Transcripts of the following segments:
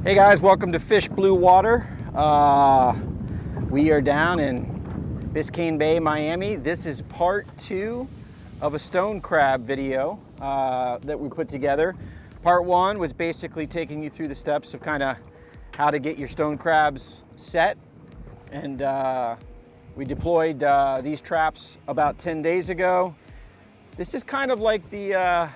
Hey guys, welcome to Fish Blue Water. We are down in Biscayne Bay, Miami. This is part 2 of a stone crab video that we put together. Part 1 was basically taking you through the steps of kind of how to get your stone crabs set. And we deployed these traps about 10 days ago. This is kind of like the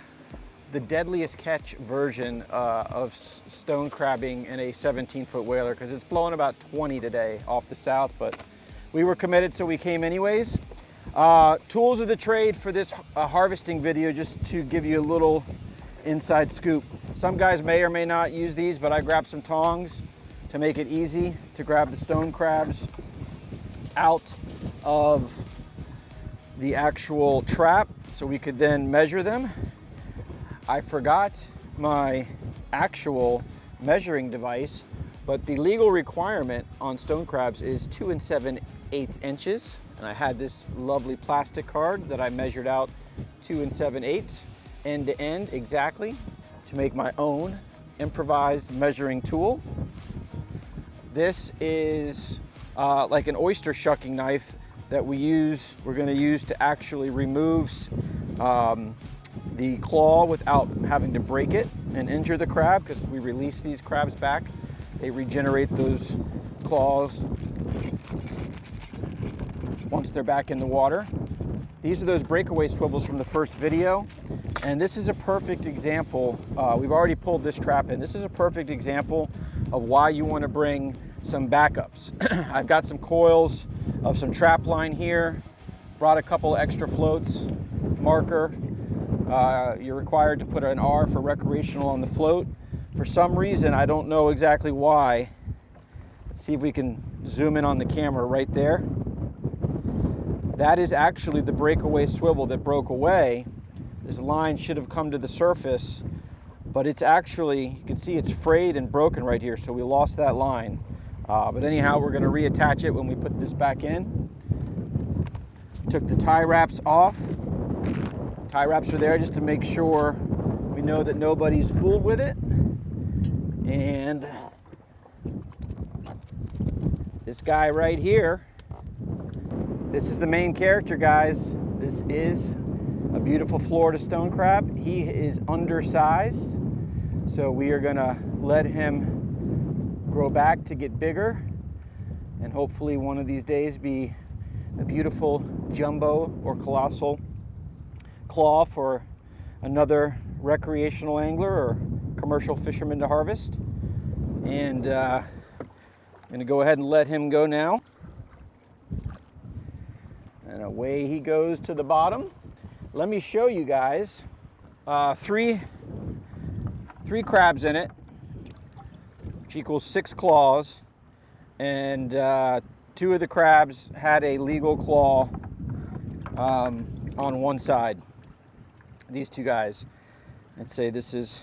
deadliest catch version of stone crabbing in a 17-foot whaler, because it's blowing about 20 today off the south, but we were committed, so we came anyways. Tools of the trade for this harvesting video, just to give you a little inside scoop. Some guys may or may not use these, but I grabbed some tongs to make it easy to grab the stone crabs out of the actual trap so we could then measure them. I forgot my actual measuring device, but the legal requirement on stone crabs is 2 7/8 inches. And I had this lovely plastic card that I measured out 2 7/8 end to end exactly to make my own improvised measuring tool. This is like an oyster shucking knife that we're going to use to actually remove the claw without having to break it and injure the crab, because we release these crabs back, they regenerate those claws once they're back in the water. These are those breakaway swivels from the first video, and this is a perfect example. We've already pulled this trap in. This is a perfect example of why you want to bring some backups. I've got some coils of some trap line here, brought a couple extra floats, marker. You're required to put an R for recreational on the float. For some reason, I don't know exactly why. Let's see if we can zoom in on the camera right there. That is actually the breakaway swivel that broke away. This line should have come to the surface, but it's actually, you can see it's frayed and broken right here, so we lost that line. But anyhow, we're going to reattach it when we put this back in. Took the tie wraps off. Tie wraps are there just to make sure we know that nobody's fooled with it. And this guy right here, this is the main character, guys. This is a beautiful Florida stone crab. He is undersized, so we are gonna let him grow back to get bigger, and hopefully one of these days be a beautiful jumbo or colossal claw for another recreational angler or commercial fisherman to harvest. And I'm gonna go ahead and let him go now. And away he goes to the bottom. Let me show you guys three crabs in it, which equals 6 claws. And 2 of the crabs had a legal claw on one side. These 2 guys, I'd say this is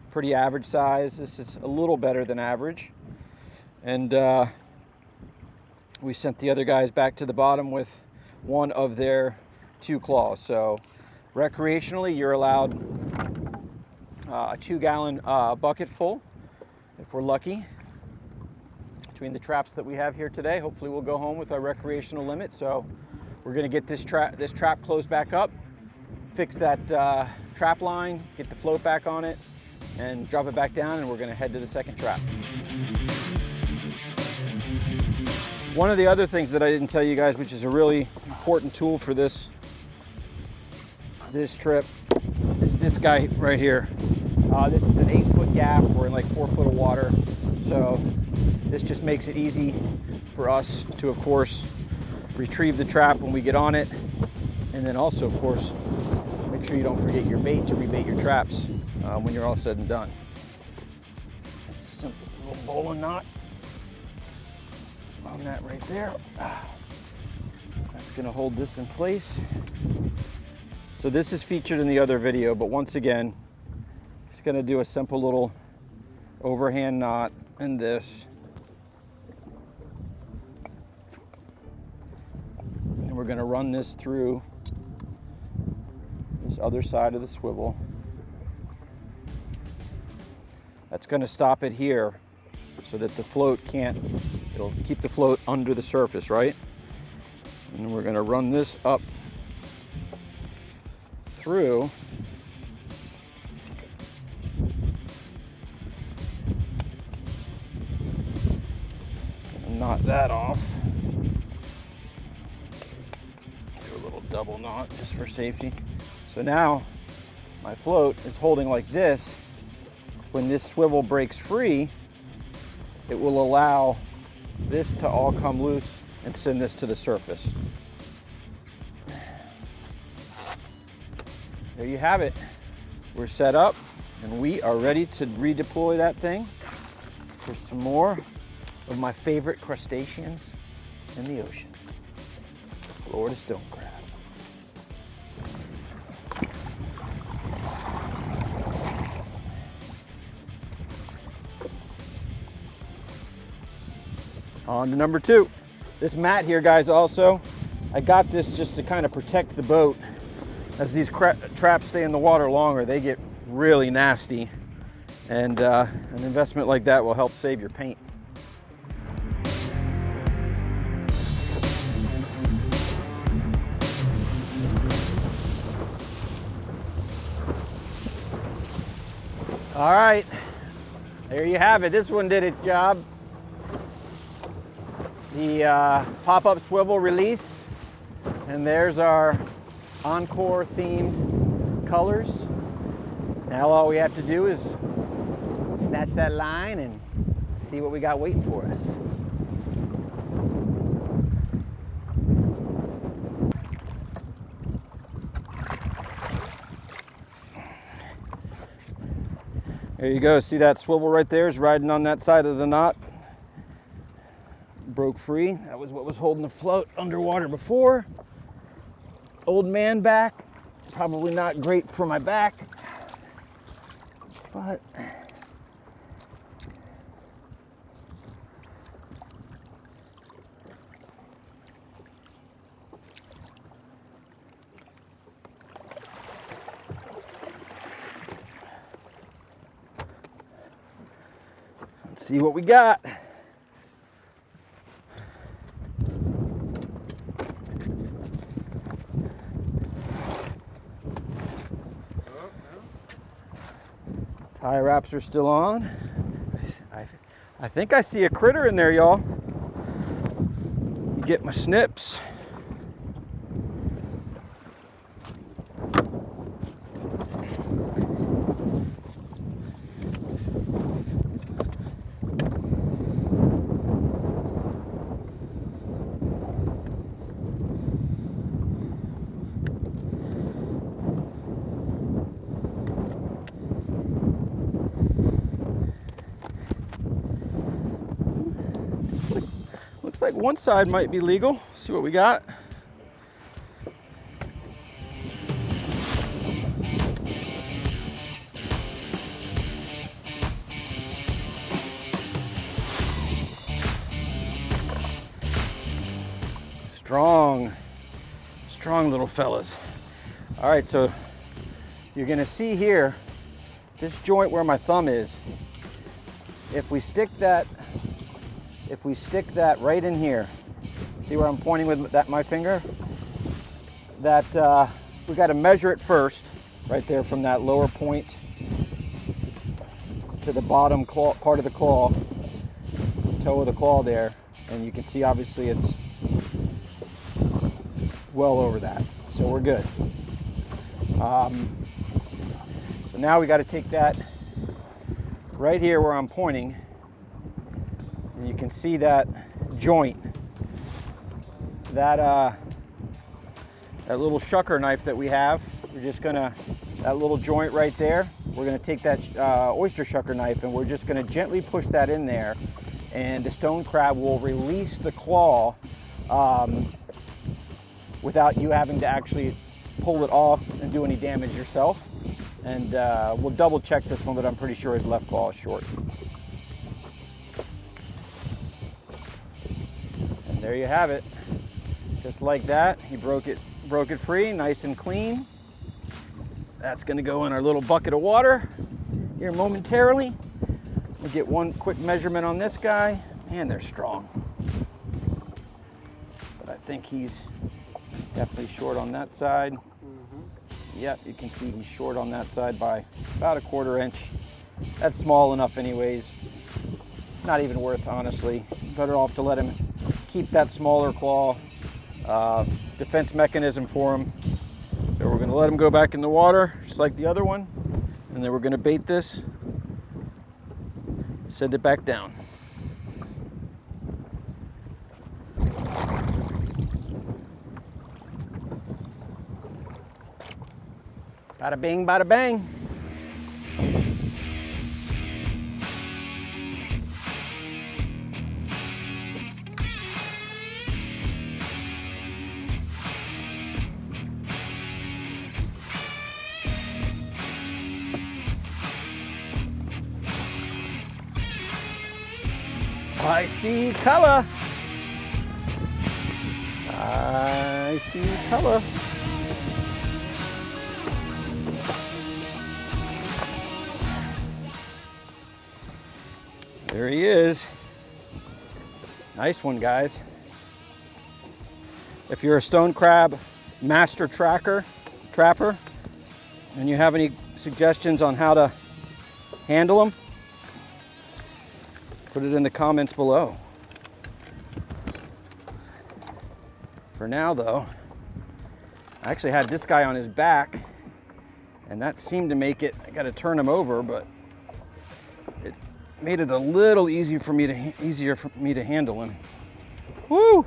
pretty average size. This is a little better than average. And we sent the other guys back to the bottom with one of their 2 claws. So recreationally, you're allowed a 2-gallon bucket full, if we're lucky. Between the traps that we have here today, hopefully we'll go home with our recreational limit. So we're gonna get this trap closed back up, fix that trap line, get the float back on it, and drop it back down, and we're gonna head to the second trap. One of the other things that I didn't tell you guys, which is a really important tool for this trip, is this guy right here. This is an 8-foot gap. We're in like 4 foot of water. So this just makes it easy for us to, of course, retrieve the trap when we get on it. And then also, of course, make sure you don't forget your bait to rebait your traps when you're all said and done. Just a simple little bowline knot on that right there. That's gonna hold this in place. So this is featured in the other video, but once again, just gonna do a simple little overhand knot in this. And we're gonna run this through this other side of the swivel. That's going to stop it here. so that the float it'll keep the float under the surface, right? And we're gonna run this up through. Knot that off. Do a little double knot just for safety. So now my float is holding like this. When this swivel breaks free, it will allow this to all come loose and send this to the surface. There you have it. We're set up and we are ready to redeploy that thing for some more of my favorite crustaceans in the ocean, the Florida stone crab. On to number 2. This mat here, guys, also, I got this just to kind of protect the boat. As these traps stay in the water longer, they get really nasty. And an investment like that will help save your paint. All right, there you have it. This one did its job. The pop-up swivel released, and there's our Encore themed colors. Now all we have to do is snatch that line and see what we got waiting for us. There you go. See that swivel right there is riding on that side of the knot. Broke free. That was what was holding the float underwater before. Old man back. Probably not great for my back, but let's see what we got. Tie wraps are still on. I think I see a critter in there, y'all. Get my snips. Looks like one side might be legal. See what we got. Strong little fellas. All right, so you're gonna see here, this joint where my thumb is, if we stick that right in here, see where I'm pointing with my finger? That we got to measure it first, right there from that lower point to the bottom claw, part of the claw, toe of the claw there, and you can see obviously it's well over that, so we're good. So now we got to take that right here where I'm pointing, and you can see that joint, that little shucker knife that we have. We're just gonna, that little joint right there, we're gonna take that oyster shucker knife and we're just gonna gently push that in there, and the stone crab will release the claw without you having to actually pull it off and do any damage yourself. And we'll double check this one, but I'm pretty sure his left claw is short. And there you have it. Just like that, he broke it free, nice and clean. That's gonna go in our little bucket of water here momentarily. We'll get one quick measurement on this guy. Man, they're strong. But I think he's definitely short on that side. Yep, you can see he's short on that side by about 1/4 inch. That's small enough anyways. Not even worth, honestly. Better off to let him keep that smaller claw defense mechanism for him. So we're gonna let him go back in the water, just like the other one. And then we're gonna bait this, send it back down. Bada bing, bada bang. I see color. I see color. There he is. Nice one, guys. If you're a stone crab master trapper, and you have any suggestions on how to handle them, put it in the comments below. For now though, I actually had this guy on his back and that seemed to make it, I gotta turn him over, but it made it a little easier for me to handle him. Woo!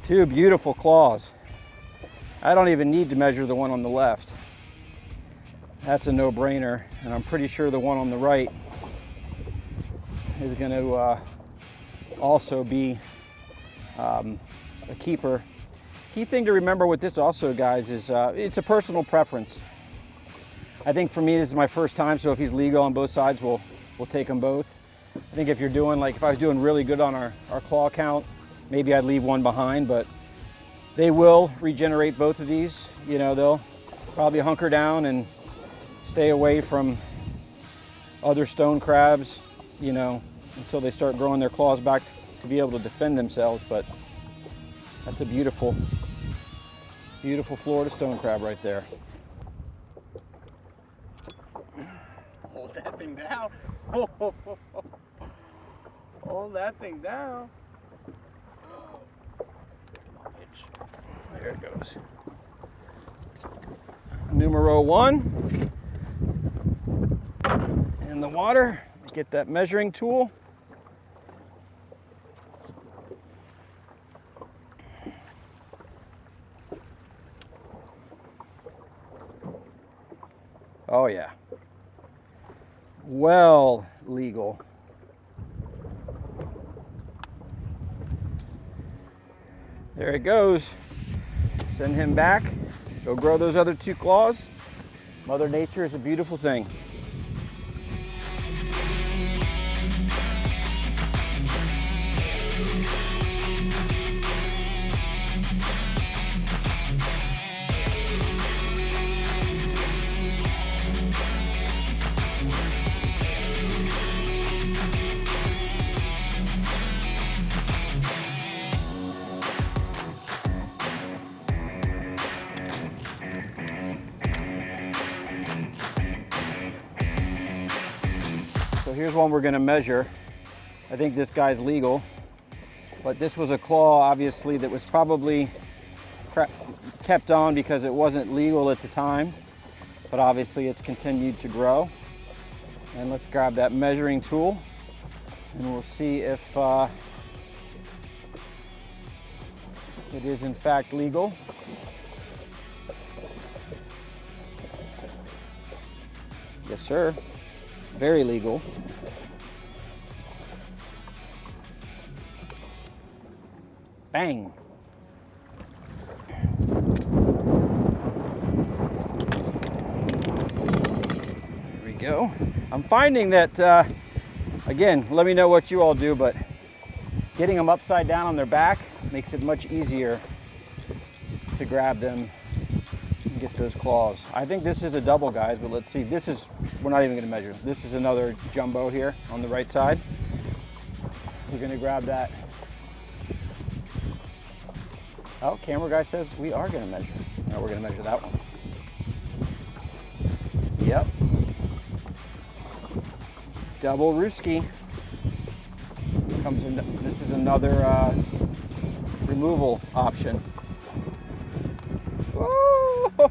2 beautiful claws. I don't even need to measure the one on the left. That's a no-brainer, and I'm pretty sure the one on the right is going to also be a keeper. Key thing to remember with this also, guys, is it's a personal preference. I think for me, this is my first time, so if he's legal on both sides, we'll take them both. I think if you're doing, like if I was doing really good on our claw count, maybe I'd leave one behind, but they will regenerate both of these. You know, they'll probably hunker down and stay away from other stone crabs, you know, until they start growing their claws back to be able to defend themselves. But that's a beautiful, beautiful Florida stone crab right there. Hold that thing down. Hold that thing down. There it goes. Numero 1 in the water. Get that measuring tool. Oh yeah. Well legal. There it goes. Send him back. Go grow those other 2 claws. Mother Nature is a beautiful thing. So here's one we're going to measure. I think this guy's legal, but this was a claw obviously that was probably kept on because it wasn't legal at the time, but obviously it's continued to grow. And let's grab that measuring tool and we'll see if it is in fact legal. Yes, sir. Very legal. Bang. There we go. I'm finding that, again, let me know what you all do, but getting them upside down on their back makes it much easier to grab them and get those claws. I think this is a double, guys, but let's see. We're not even gonna measure. This is another jumbo here on the right side. We're gonna grab that. Oh, camera guy says we are gonna measure. No, we're gonna measure that one. Yep. Double rooski. Comes in, this is another removal option.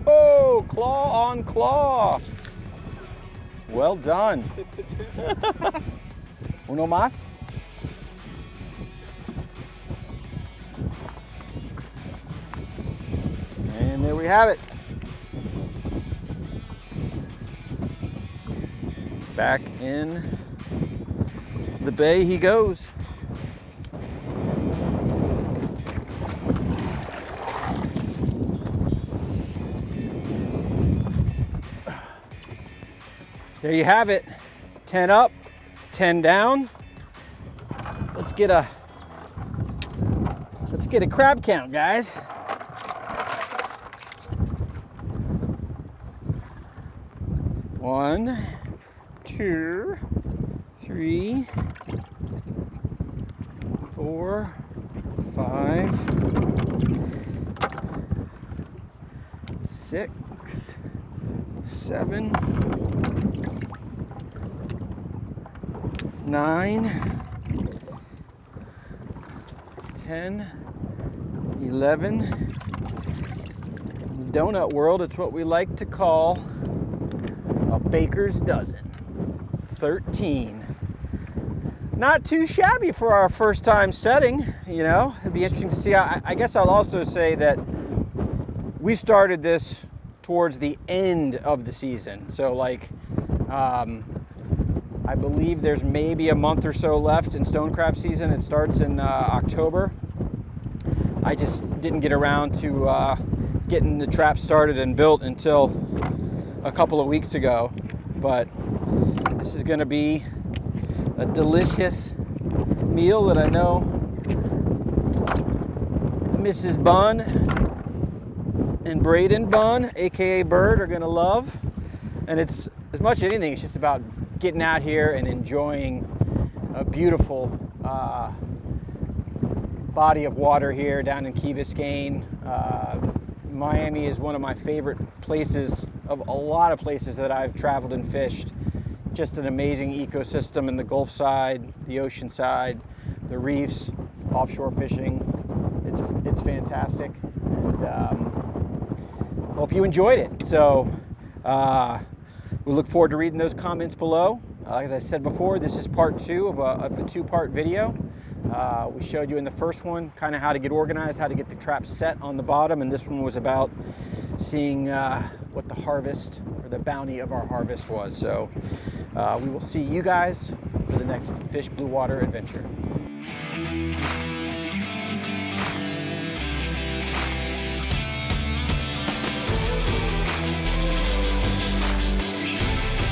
Oh, claw on claw. Well done. Uno más. And there we have it. Back in the bay he goes. There you have it. 10 up, 10 down. Let's get a crab count, guys. One, 2, 3, 4, 5, 6, 7, 9, 10, 11. In the donut world, it's what we like to call a baker's dozen. 13. Not too shabby for our first time setting, you know. It'd be interesting to see. I guess I'll also say that we started this towards the end of the season. So like, I believe there's maybe a month or so left in stone crab season. It starts in October. I just didn't get around to getting the trap started and built until a couple of weeks ago. But this is gonna be a delicious meal that I know Mrs. Bunn and Braden Bunn, aka Bird, are gonna love. And it's, as much as anything, it's just about getting out here and enjoying a beautiful body of water here down in Key Biscayne. Miami is one of my favorite places of a lot of places that I've traveled and fished. Just an amazing ecosystem in the Gulf side, the ocean side, the reefs, offshore fishing. It's fantastic. And hope you enjoyed it. So we look forward to reading those comments below. As I said before, this is part 2 of a 2-part video. We showed you in the first one kind of how to get organized, how to get the trap set on the bottom, and this one was about seeing what the harvest or the bounty of our harvest was. So we will see you guys for the next Fish Blue Water adventure.